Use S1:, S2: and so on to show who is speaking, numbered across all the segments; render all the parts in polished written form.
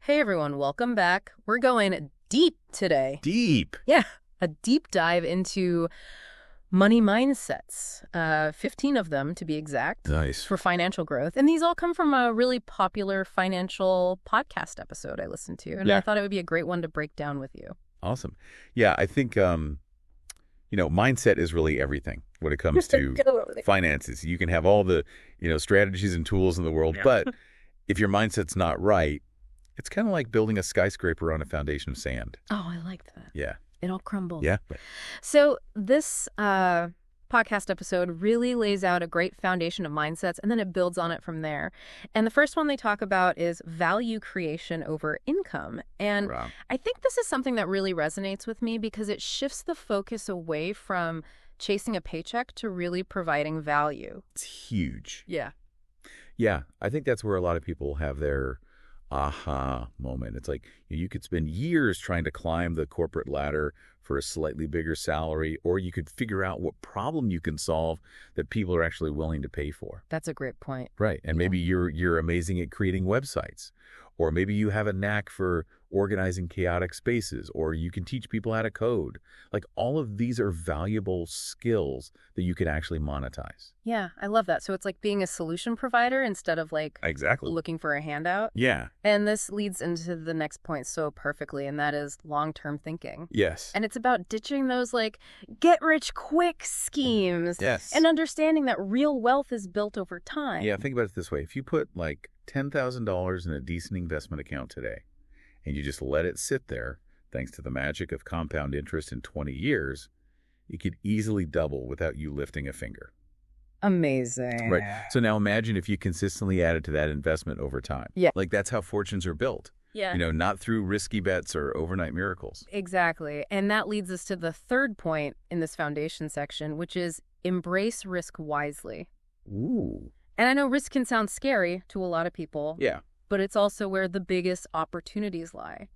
S1: Hey everyone, welcome back. We're going deep today.
S2: Deep.
S1: Yeah, a deep dive into money mindsets. 15 of them to be exact.
S2: Nice.
S1: For financial growth. And these all come from a really popular financial podcast episode I listened to. And I thought it would be a great one to break down with you.
S2: Awesome. Yeah, I think, mindset is really everything when it comes to finances. You can have all the, strategies and tools in the world, but if your mindset's not right, it's kind of like building a skyscraper on a foundation of sand.
S1: Oh, I like that.
S2: Yeah.
S1: It all crumbles.
S2: Yeah.
S1: So this podcast episode really lays out a great foundation of mindsets, and then it builds on it from there. And the first one they talk about is value creation over income. And
S2: Wow.
S1: I think this is something that really resonates with me because it shifts the focus away from chasing a paycheck to really providing value.
S2: It's huge.
S1: Yeah.
S2: Yeah, I think that's where a lot of people have their aha moment. It's like you could spend years trying to climb the corporate ladder for a slightly bigger salary, or you could figure out what problem you can solve that people are actually willing to pay for.
S1: That's a great point.
S2: Right. And maybe you're amazing at creating websites, or maybe you have a knack for organizing chaotic spaces, or you can teach people how to code. Like all of these are valuable skills that you can actually monetize.
S1: Yeah, I love that. So it's like being a solution provider instead of like
S2: Exactly.
S1: looking for a handout.
S2: Yeah.
S1: And this leads into the next point so perfectly, and that is long-term thinking.
S2: Yes.
S1: And it's about ditching those like get-rich-quick schemes.
S2: Yes.
S1: And understanding that real wealth is built over time.
S2: Yeah, think about it this way. If you put like $10,000 in a decent investment account today, and you just let it sit there, thanks to the magic of compound interest in 20 years, it could easily double without you lifting a finger.
S1: Amazing.
S2: Right. So now imagine if you consistently added to that investment over time.
S1: Yeah.
S2: Like that's how fortunes are built.
S1: Yeah.
S2: Not through risky bets or overnight miracles.
S1: Exactly. And that leads us to the third point in this foundation section, which is embrace risk wisely.
S2: Ooh.
S1: And I know risk can sound scary to a lot of people.
S2: Yeah.
S1: But it's also where the biggest opportunities lie.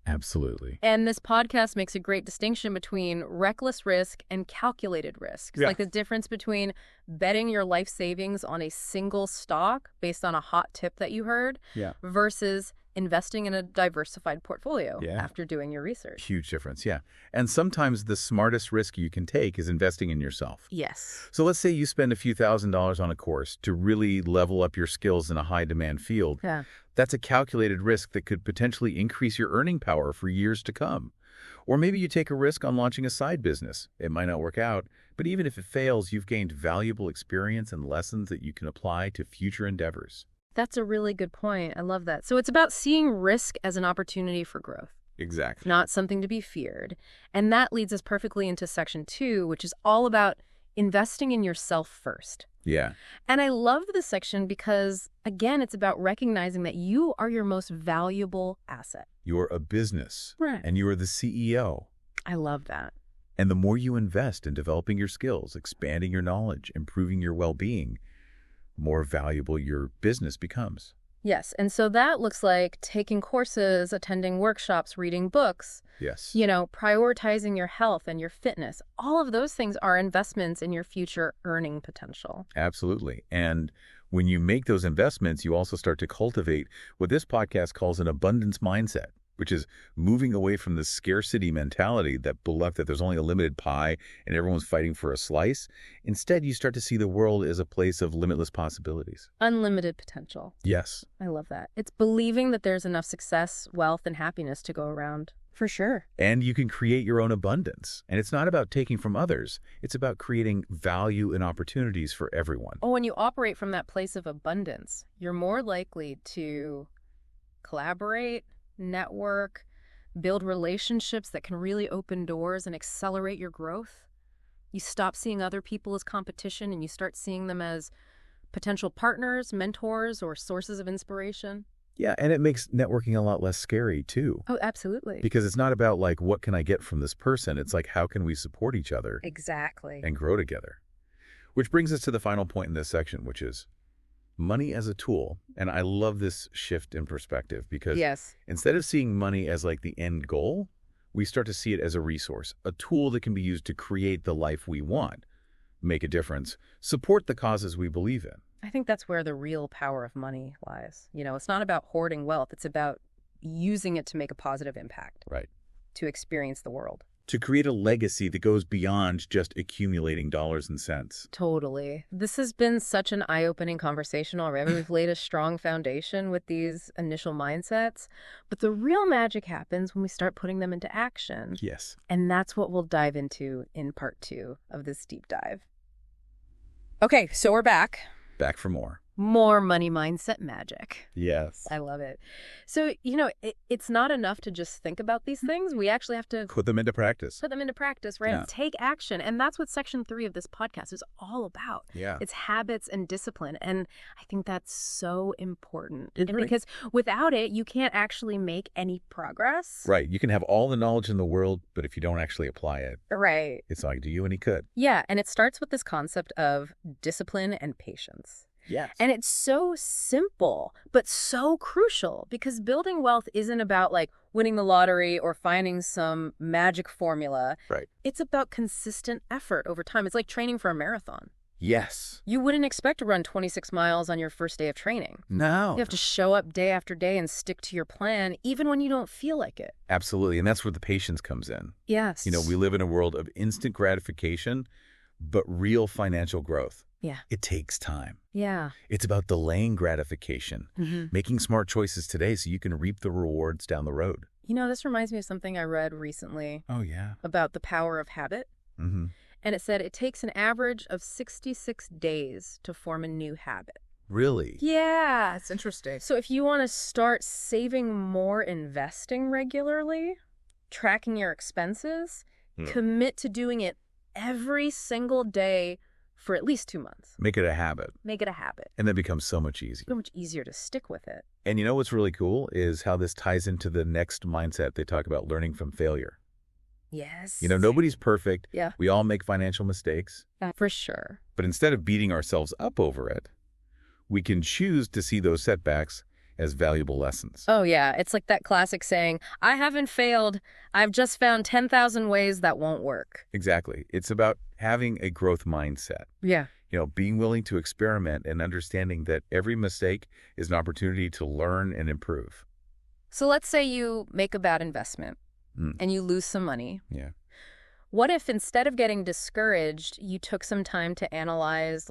S2: Absolutely.
S1: And this podcast makes a great distinction between reckless risk and calculated risk.
S2: Yeah.
S1: Like the difference between betting your life savings on a single stock based on a hot tip that you heard versus investing in a diversified portfolio after doing your research.
S2: Huge difference, yeah. And sometimes the smartest risk you can take is investing in yourself.
S1: Yes.
S2: So let's say you spend a few $1,000s on a course to really level up your skills in a high-demand field.
S1: Yeah.
S2: That's a calculated risk that could potentially increase your earning power for years to come. Or maybe you take a risk on launching a side business. It might not work out, but even if it fails, you've gained valuable experience and lessons that you can apply to future endeavors.
S1: That's a really good point. I love that. So it's about seeing risk as an opportunity for growth.
S2: Exactly.
S1: Not something to be feared. And that leads us perfectly into section 2, which is all about investing in yourself first.
S2: Yeah.
S1: And I love this section because, again, it's about recognizing that you are your most valuable asset.
S2: You're a business.
S1: Right.
S2: And you are the CEO.
S1: I love that.
S2: And the more you invest in developing your skills, expanding your knowledge, improving your well-being, more valuable your business becomes.
S1: Yes. And so that looks like taking courses, attending workshops, reading books.
S2: Yes.
S1: Prioritizing your health and your fitness. All of those things are investments in your future earning potential.
S2: Absolutely. And when you make those investments, you also start to cultivate what this podcast calls an abundance mindset, which is moving away from the scarcity mentality that belief that there's only a limited pie and everyone's fighting for a slice. Instead, you start to see the world as a place of limitless possibilities.
S1: Unlimited potential.
S2: Yes.
S1: I love that. It's believing that there's enough success, wealth, and happiness to go around. For sure.
S2: And you can create your own abundance. And it's not about taking from others. It's about creating value and opportunities for everyone.
S1: Oh, when you operate from that place of abundance, you're more likely to collaborate, network, build relationships that can really open doors and accelerate your growth. You stop seeing other people as competition and you start seeing them as potential partners, mentors, or sources of inspiration.
S2: Yeah, and it makes networking a lot less scary, too.
S1: Oh, absolutely.
S2: Because it's not about, like, what can I get from this person? It's like, how can we support each other
S1: Exactly.
S2: and grow together? Which brings us to the final point in this section, which is money as a tool. And I love this shift in perspective because instead of seeing money as like the end goal, we start to see it as a resource, a tool that can be used to create the life we want, make a difference, support the causes we believe in.
S1: I think that's where the real power of money lies. It's not about hoarding wealth. It's about using it to make a positive impact.
S2: Right.
S1: To experience the world.
S2: To create a legacy that goes beyond just accumulating dollars and cents.
S1: Totally. This has been such an eye-opening conversation already. We've laid a strong foundation with these initial mindsets, but the real magic happens when we start putting them into action.
S2: Yes.
S1: And that's what we'll dive into in part 2 of this deep dive. Okay, so we're back.
S2: Back for more.
S1: More money mindset magic.
S2: Yes.
S1: I love it. So, it's not enough to just think about these things. We actually have to
S2: put them into practice.
S1: Put them into practice, right? Yeah. Take action. And that's what section 3 of this podcast is all about.
S2: Yeah.
S1: It's habits and discipline. And I think that's so important. Because without it, you can't actually make any progress.
S2: Right. You can have all the knowledge in the world, but if you don't actually apply it,
S1: right,
S2: it's not going to do you any good.
S1: Yeah. And it starts with this concept of discipline and patience.
S2: Yes.
S1: And it's so simple, but so crucial, because building wealth isn't about like winning the lottery or finding some magic formula.
S2: Right.
S1: It's about consistent effort over time. It's like training for a marathon.
S2: Yes.
S1: You wouldn't expect to run 26 miles on your first day of training.
S2: No.
S1: You have to show up day after day and stick to your plan, even when you don't feel like it.
S2: Absolutely. And that's where the patience comes in.
S1: Yes.
S2: We live in a world of instant gratification, but real financial growth.
S1: Yeah.
S2: It takes time.
S1: Yeah.
S2: It's about delaying gratification, making smart choices today so you can reap the rewards down the road.
S1: This reminds me of something I read recently.
S2: Oh, yeah.
S1: About the power of habit.
S2: Mm-hmm.
S1: And it said it takes an average of 66 days to form a new habit.
S2: Really?
S1: Yeah.
S3: That's interesting.
S1: So if you want to start saving more, investing regularly, tracking your expenses, commit to doing it every single day for at least 2 months.
S2: Make it a habit.
S1: Make it a habit.
S2: And that becomes so much easier.
S1: So much easier to stick with it.
S2: And what's really cool is how this ties into the next mindset. They talk about learning from failure.
S1: Yes.
S2: Nobody's perfect.
S1: Yeah.
S2: We all make financial mistakes.
S1: For sure.
S2: But instead of beating ourselves up over it, we can choose to see those setbacks as valuable lessons.
S1: Oh, yeah. It's like that classic saying, I haven't failed. I've just found 10,000 ways that won't work.
S2: Exactly. It's about having a growth mindset.
S1: Yeah.
S2: Being willing to experiment and understanding that every mistake is an opportunity to learn and improve.
S1: So let's say you make a bad investment and you lose some money.
S2: Yeah.
S1: What if instead of getting discouraged, you took some time to analyze,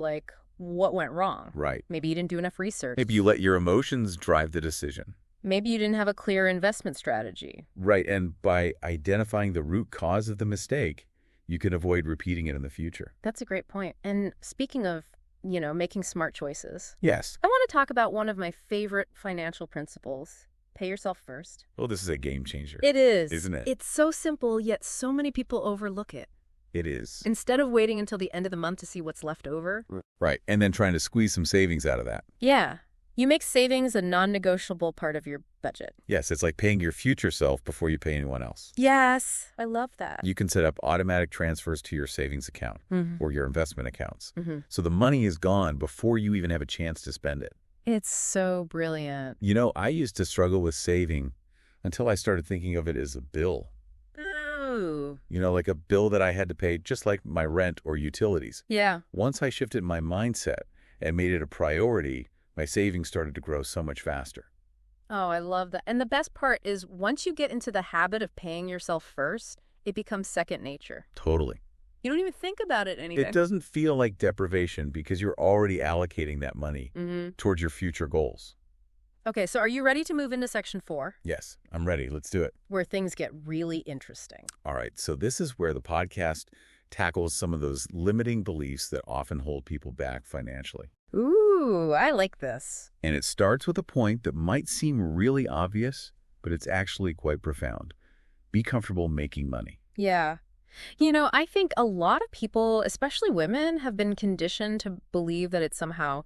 S1: what went wrong?
S2: Right.
S1: Maybe you didn't do enough research.
S2: Maybe you let your emotions drive the decision.
S1: Maybe you didn't have a clear investment strategy.
S2: Right. And by identifying the root cause of the mistake, you can avoid repeating it in the future.
S1: That's a great point. And speaking of, making smart choices.
S2: Yes.
S1: I want to talk about one of my favorite financial principles. Pay yourself first.
S2: Well, this is a game changer.
S1: It is.
S2: Isn't it?
S1: It's so simple, yet so many people overlook it.
S2: It is.
S1: Instead of waiting until the end of the month to see what's left over.
S2: Right. And then trying to squeeze some savings out of that.
S1: Yeah. You make savings a non-negotiable part of your budget.
S2: Yes. It's like paying your future self before you pay anyone else.
S1: Yes. I love that.
S2: You can set up automatic transfers to your savings account or your investment accounts. So the money is gone before you even have a chance to spend it.
S1: It's so brilliant.
S2: I used to struggle with saving until I started thinking of it as a bill.
S1: Ooh.
S2: Like a bill that I had to pay, just like my rent or utilities.
S1: Yeah.
S2: Once I shifted my mindset and made it a priority, my savings started to grow so much faster.
S1: Oh, I love that. And the best part is once you get into the habit of paying yourself first, it becomes second nature.
S2: Totally.
S1: You don't even think about it anymore.
S2: It doesn't feel like deprivation because you're already allocating that money towards your future goals.
S1: Okay, so are you ready to move into section 4?
S2: Yes, I'm ready. Let's do it.
S1: Where things get really interesting.
S2: All right, so this is where the podcast tackles some of those limiting beliefs that often hold people back financially.
S1: Ooh, I like this.
S2: And it starts with a point that might seem really obvious, but it's actually quite profound. Be comfortable making money.
S1: Yeah. I think a lot of people, especially women, have been conditioned to believe that it's somehow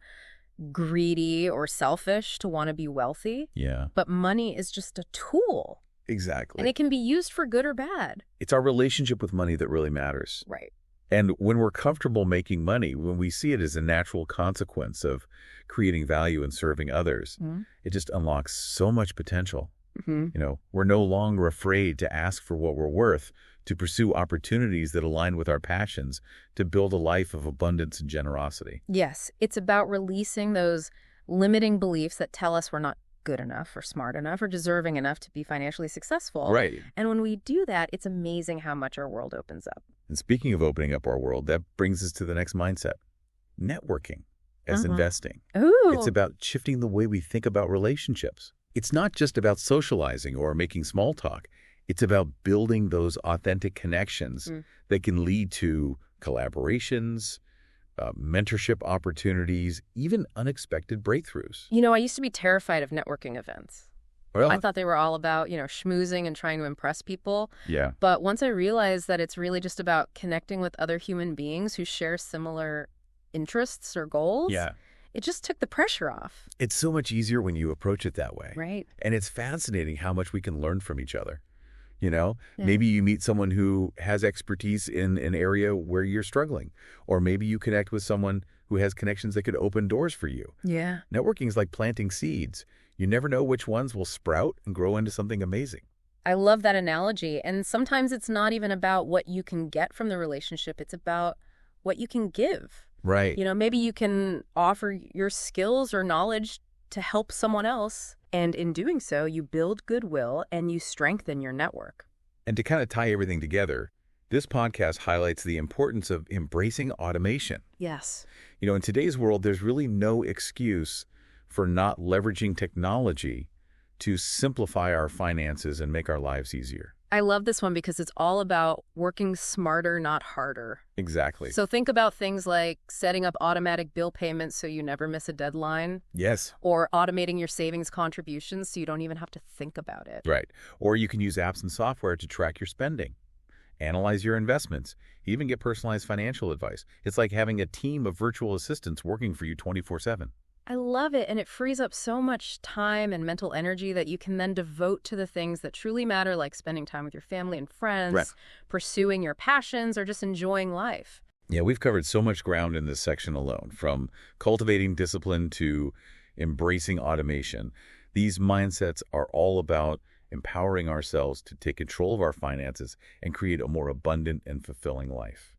S1: greedy or selfish to want to be wealthy.
S2: Yeah.
S1: But money is just a tool.
S2: Exactly.
S1: And it can be used for good or bad.
S2: It's our relationship with money that really matters.
S1: Right.
S2: And when we're comfortable making money, when we see it as a natural consequence of creating value and serving others, it just unlocks so much potential. We're no longer afraid to ask for what we're worth, to pursue opportunities that align with our passions, to build a life of abundance and generosity.
S1: Yes, it's about releasing those limiting beliefs that tell us we're not good enough or smart enough or deserving enough to be financially successful.
S2: Right.
S1: And when we do that, it's amazing how much our world opens up.
S2: And speaking of opening up our world, that brings us to the next mindset. Networking as investing.
S1: Ooh.
S2: It's about shifting the way we think about relationships. It's not just about socializing or making small talk. It's about building those authentic connections that can lead to collaborations, mentorship opportunities, even unexpected breakthroughs.
S1: You know, I used to be terrified of networking events.
S2: Well,
S1: I thought they were all about, schmoozing and trying to impress people.
S2: Yeah.
S1: But once I realized that it's really just about connecting with other human beings who share similar interests or goals, it just took the pressure off.
S2: It's so much easier when you approach it that way.
S1: Right.
S2: And it's fascinating how much we can learn from each other. Maybe you meet someone who has expertise in an area where you're struggling, or maybe you connect with someone who has connections that could open doors for you.
S1: Yeah.
S2: Networking is like planting seeds. You never know which ones will sprout and grow into something amazing.
S1: I love that analogy. And sometimes it's not even about what you can get from the relationship. It's about what you can give.
S2: Right.
S1: Maybe you can offer your skills or knowledge to help someone else. And in doing so, you build goodwill and you strengthen your network.
S2: And to kind of tie everything together, this podcast highlights the importance of embracing automation.
S1: Yes.
S2: In today's world, there's really no excuse for not leveraging technology to simplify our finances and make our lives easier.
S1: I love this one because it's all about working smarter, not harder.
S2: Exactly.
S1: So think about things like setting up automatic bill payments so you never miss a deadline.
S2: Yes.
S1: Or automating your savings contributions so you don't even have to think about it.
S2: Right. Or you can use apps and software to track your spending, analyze your investments, even get personalized financial advice. It's like having a team of virtual assistants working for you 24/7.
S1: I love it, and it frees up so much time and mental energy that you can then devote to the things that truly matter, like spending time with your family and friends, pursuing your passions, or just enjoying life.
S2: Yeah, we've covered so much ground in this section alone, from cultivating discipline to embracing automation. These mindsets are all about empowering ourselves to take control of our finances and create a more abundant and fulfilling life.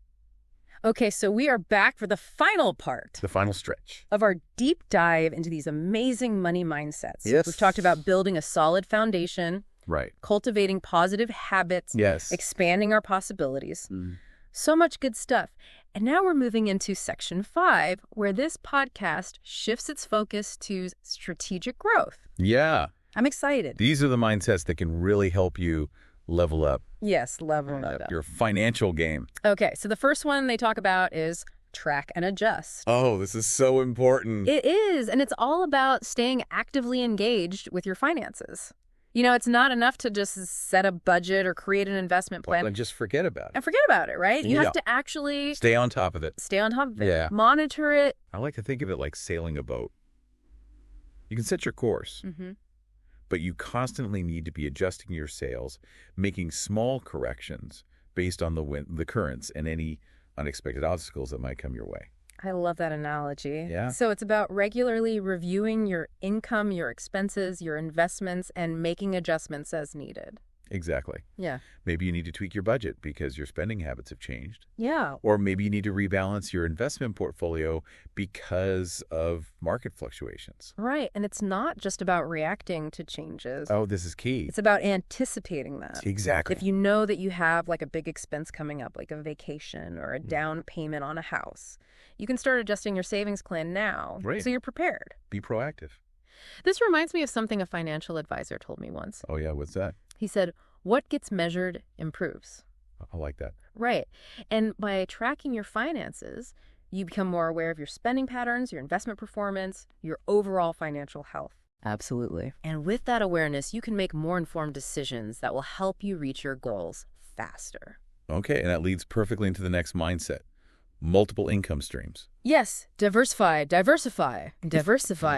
S1: Okay, so we are back for the final part.
S2: The final stretch.
S1: Of our deep dive into these amazing money mindsets.
S2: Yes.
S1: We've talked about building a solid foundation.
S2: Right.
S1: Cultivating positive habits.
S2: Yes.
S1: Expanding our possibilities. So much good stuff. And now we're moving into section 5, where this podcast shifts its focus to strategic growth.
S2: Yeah.
S1: I'm excited.
S2: These are the mindsets that can really help you level up.
S1: Yes, level up.
S2: Your financial game.
S1: Okay, so the first one they talk about is track and adjust.
S2: Oh, this is so important.
S1: It is, and it's all about staying actively engaged with your finances. It's not enough to just set a budget or create an investment plan.
S2: And just forget about it.
S1: And forget about it, right? You have to actually
S2: stay on top of it.
S1: Stay on top of it.
S2: Yeah.
S1: Monitor it.
S2: I like to think of it like sailing a boat. You can set your course. But you constantly need to be adjusting your sails, making small corrections based on the currents and any unexpected obstacles that might come your way.
S1: I love that analogy.
S2: Yeah.
S1: So it's about regularly reviewing your income, your expenses, your investments, and making adjustments as needed.
S2: Exactly.
S1: Yeah.
S2: Maybe you need to tweak your budget because your spending habits have changed.
S1: Yeah.
S2: Or maybe you need to rebalance your investment portfolio because of market fluctuations.
S1: Right. And it's not just about reacting to changes.
S2: Oh, this is key.
S1: It's about anticipating that.
S2: Exactly.
S1: If you know that you have like a big expense coming up, like a vacation or a down payment on a house, you can start adjusting your savings plan now.
S2: Right.
S1: So you're prepared.
S2: Be proactive.
S1: This reminds me of something a financial advisor told me once.
S2: Oh, yeah. What's that?
S1: He said, what gets measured improves.
S2: I like that.
S1: Right. And by tracking your finances, you become more aware of your spending patterns, your investment performance, your overall financial health. Absolutely. And with that awareness, you can make more informed decisions that will help you reach your goals faster.
S2: Okay. And that leads perfectly into the next mindset. Multiple income streams.
S1: Yes. Diversify.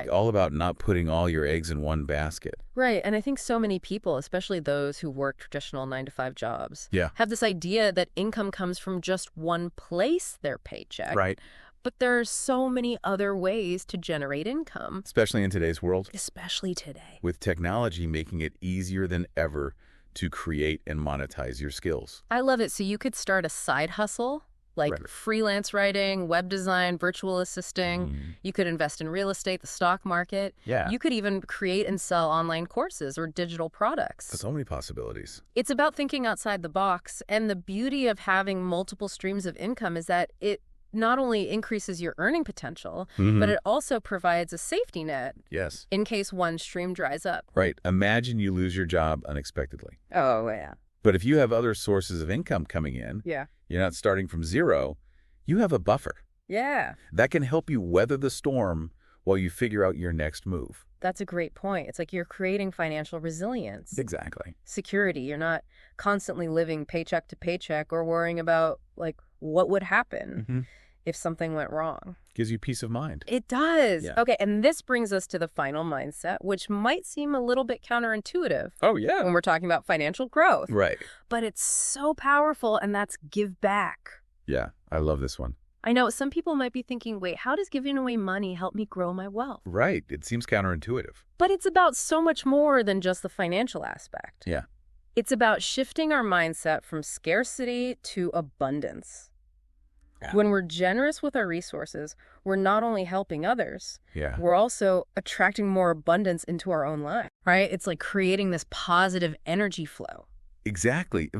S2: All about not putting all your eggs in one basket.
S1: Right. And I think so many people, especially those who work traditional 9-to-5 jobs,
S2: Yeah.
S1: have this idea that income comes from just one place, their paycheck.
S2: Right.
S1: But there are so many other ways to generate income.
S2: Especially in today's world.
S1: Especially today.
S2: With technology making it easier than ever to create and monetize your skills.
S1: I love it. So you could start a side hustle, like
S2: Right.
S1: freelance writing, web design, virtual assisting. You could invest in real estate, the stock market.
S2: Yeah.
S1: You could even create and sell online courses or digital products.
S2: So many possibilities.
S1: It's about thinking outside the box, and the beauty of having multiple streams of income is that it not only increases your earning potential, but it also provides a safety net
S2: Yes.
S1: in case one stream dries up.
S2: Right. Imagine you lose your job unexpectedly.
S1: Oh, yeah.
S2: But if you have other sources of income coming in,
S1: Yeah.
S2: you're not starting from zero, you have a buffer.
S1: Yeah.
S2: That can help you weather the storm while you figure out your next move.
S1: That's a great point. It's like you're creating financial resilience.
S2: Exactly.
S1: Security. You're not constantly living paycheck to paycheck or worrying about, like, what would happen if something went wrong.
S2: Gives you peace of mind.
S1: It does.
S2: Yeah.
S1: Okay, and this brings us to the final mindset, which might seem a little bit counterintuitive
S2: Oh, yeah.
S1: when we're talking about financial growth.
S2: Right.
S1: But it's so powerful, and that's give back.
S2: Yeah. I love this one.
S1: I know some people might be thinking, wait, how does giving away money help me grow my wealth?
S2: Right. It seems counterintuitive.
S1: But it's about so much more than just the financial aspect.
S2: Yeah.
S1: It's about shifting our mindset from scarcity to abundance.
S2: Yeah.
S1: When we're generous with our resources, we're not only helping others,
S2: Yeah.
S1: we're also attracting more abundance into our own life, right? It's like creating this positive energy flow.
S2: Exactly.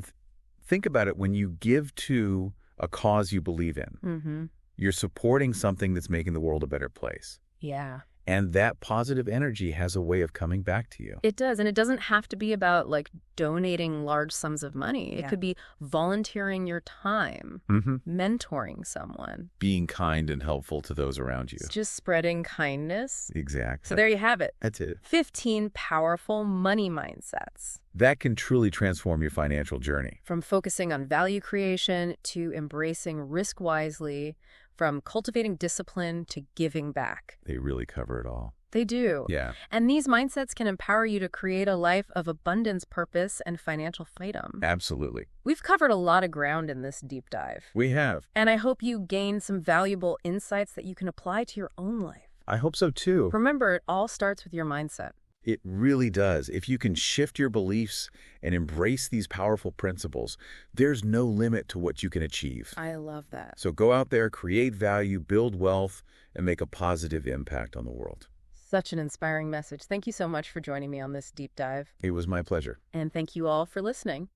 S2: Think about it. When you give to a cause you believe in, you're supporting something that's making the world a better place.
S1: Yeah.
S2: And that positive energy has a way of coming back to you.
S1: It does. And it doesn't have to be about like donating large sums of money. It could be volunteering your time, mentoring someone.
S2: Being kind and helpful to those around you.
S1: It's just spreading kindness.
S2: Exactly.
S1: So there you have it.
S2: That's it.
S1: 15 powerful money mindsets.
S2: That can truly transform your financial journey.
S1: From focusing on value creation to embracing risk wisely, from cultivating discipline to giving back.
S2: They really cover it all.
S1: They do.
S2: Yeah.
S1: And these mindsets can empower you to create a life of abundance, purpose, and financial freedom.
S2: Absolutely.
S1: We've covered a lot of ground in this deep dive.
S2: We have.
S1: And I hope you gain some valuable insights that you can apply to your own life.
S2: I hope so too.
S1: Remember, it all starts with your mindset.
S2: It really does. If you can shift your beliefs and embrace these powerful principles, there's no limit to what you can achieve.
S1: I love that.
S2: So go out there, create value, build wealth, and make a positive impact on the world.
S1: Such an inspiring message. Thank you so much for joining me on this deep dive.
S2: It was my pleasure.
S1: And thank you all for listening.